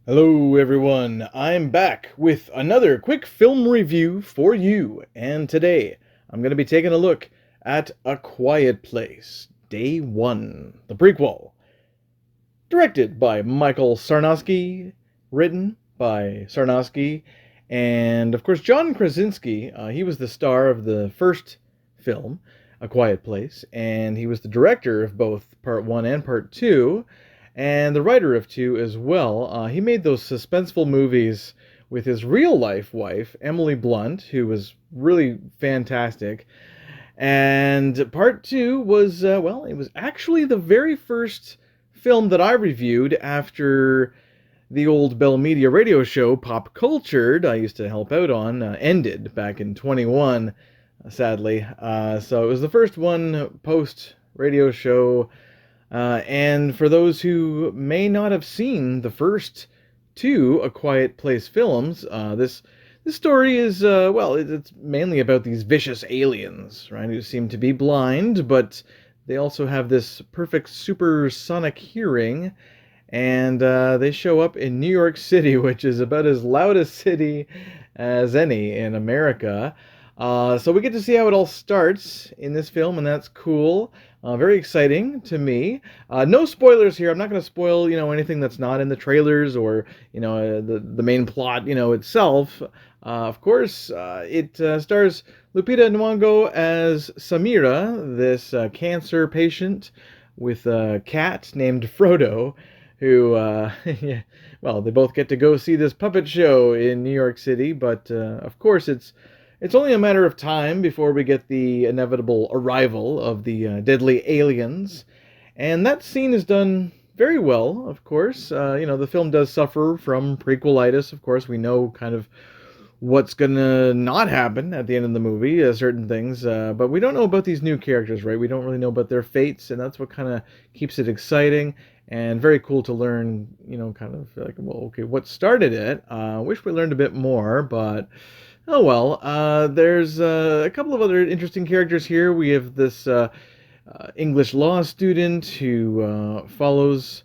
Hello, everyone. I'm back with another quick film review for you. And today, I'm going to be taking a look at A Quiet Place, Day 1, the prequel. Directed by Michael Sarnowski, written by Sarnowski, and of course, John Krasinski. He was the star of the first film, A Quiet Place, and he was the director of both Part 1 and Part 2 and the writer of two as well. He made those suspenseful movies with his real life wife, Emily Blunt, who was really fantastic. And part two was, well, it was actually the very first film that I reviewed after the old Bell Media radio show, Pop Cultured, I used to help out on, ended back in 21, sadly. So it was the first one post radio show, and for those who may not have seen the first two A Quiet Place films, this story is well, it's mainly about these vicious aliens, right? Who seem to be blind, but they also have this perfect supersonic hearing, and they show up in New York City, which is about as loud a city as any in America. So we get to see how it all starts in this film, and that's cool. Very exciting to me. No spoilers here. I'm not going to spoil, anything that's not in the trailers or, the main plot, itself. Of course, it stars Lupita Nyong'o as Samira, this cancer patient with a cat named Frodo, who, yeah, well, they both get to go see this puppet show in New York City, but of course it's only a matter of time before we get the inevitable arrival of the deadly aliens. And that scene is done very well, of course. The film does suffer from prequelitis. Of course, we know kind of what's gonna not happen at the end of the movie, certain things, but we don't know about these new characters, right? We don't really know about their fates, and that's what kind of keeps it exciting and very cool to learn, kind of like, well, okay, what started it? Wish we learned a bit more, but oh well. There's a couple of other interesting characters here. We have this English law student who follows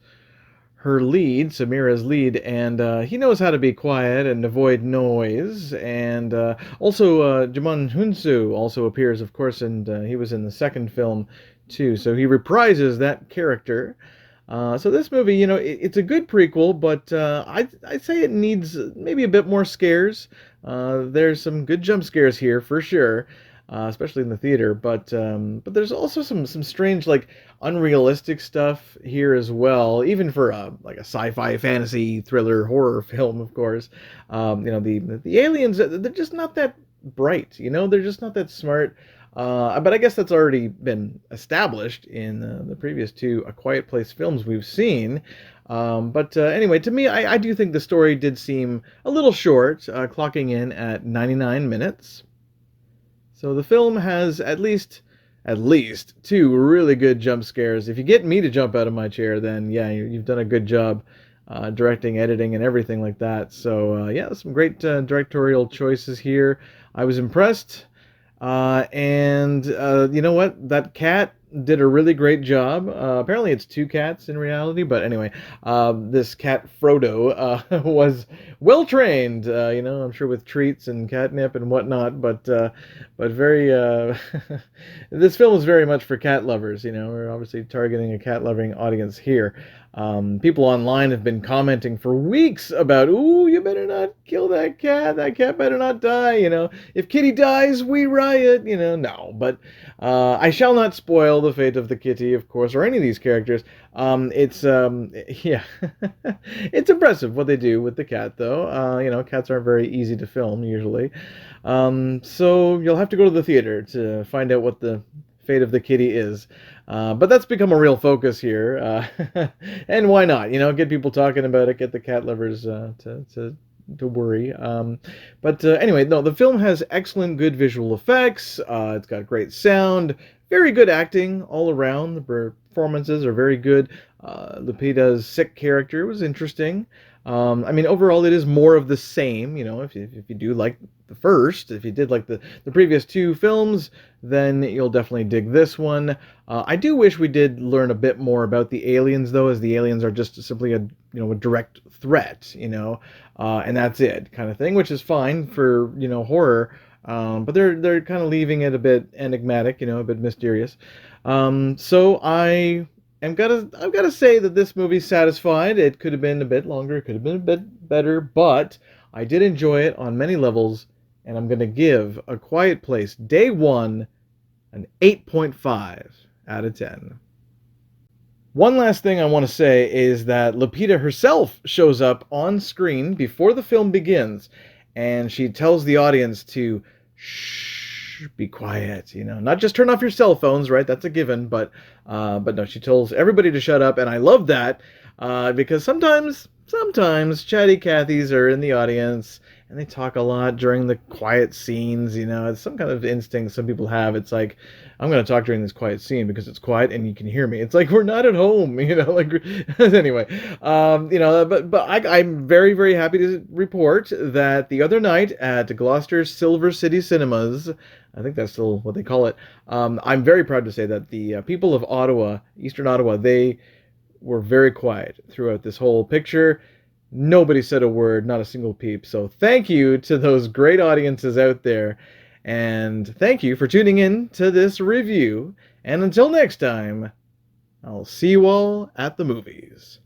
her lead, Samira's lead, and he knows how to be quiet and avoid noise. And also, Jamon Hunsu also appears, of course, and he was in the second film too. So he reprises that character. So this movie, it's a good prequel, but I'd say it needs maybe a bit more scares. There's some good jump scares here for sure, especially in the theater. But there's also some strange, like, unrealistic stuff here as well, even for like a sci-fi fantasy thriller horror film, of course. The aliens, they're just not that bright. They're just not that smart. But I guess that's already been established in the previous two A Quiet Place films we've seen. But anyway, to me, I do think the story did seem a little short, clocking in at 99 minutes. So the film has at least two really good jump scares. If you get me to jump out of my chair, then yeah, you've done a good job directing, editing, and everything like that. So yeah, some great directorial choices here. I was impressed. And you know what? That cat did a really great job. Apparently, it's two cats in reality, but anyway, this cat Frodo was well trained. I'm sure with treats and catnip and whatnot, but very. This film is very much for cat lovers. We're obviously targeting a cat loving audience here. People online have been commenting for weeks about, "Ooh, you better not kill that cat. That cat better not die." If Kitty dies, we riot. No, but I shall not spoil the fate of the kitty, of course, or any of these characters. It's yeah, it's impressive what they do with the cat, though. Cats aren't very easy to film usually. So you'll have to go to the theater to find out what the fate of the kitty is. But that's become a real focus here, and why not? Get people talking about it, get the cat lovers to worry. But anyway, no, the film has excellent, good visual effects. It's got great sound, very good acting all around. The performances are very good. Lupita's sick character was interesting. I mean, overall, it is more of the same. If you do like the first, if you did like the previous two films, then you'll definitely dig this one. I do wish we did learn a bit more about the aliens, though, as the aliens are just simply a direct threat, and that's it, kind of thing, which is fine for horror. But they're kind of leaving it a bit enigmatic, a bit mysterious. So I've gotta say that this movie's satisfied. It could have been a bit longer, it could have been a bit better, but I did enjoy it on many levels, and I'm gonna give A Quiet Place Day One an 8.5 out of 10. One last thing I want to say is that Lupita herself shows up on screen before the film begins, and she tells the audience to shh, be quiet, not just turn off your cell phones, right? That's a given, but no, she tells everybody to shut up, and I love that because sometimes chatty Cathys are in the audience and they talk a lot during the quiet scenes. It's some kind of instinct some people have. It's like, I'm going to talk during this quiet scene because it's quiet and you can hear me. It's like we're not at home, like anyway. I'm very, very happy to report that the other night at Gloucester's Silver City Cinemas, I think that's still what they call it. I'm very proud to say that the people of Ottawa, Eastern Ottawa, they were very quiet throughout this whole picture. Nobody said a word, not a single peep. So thank you to those great audiences out there. And thank you for tuning in to this review. And until next time, I'll see you all at the movies.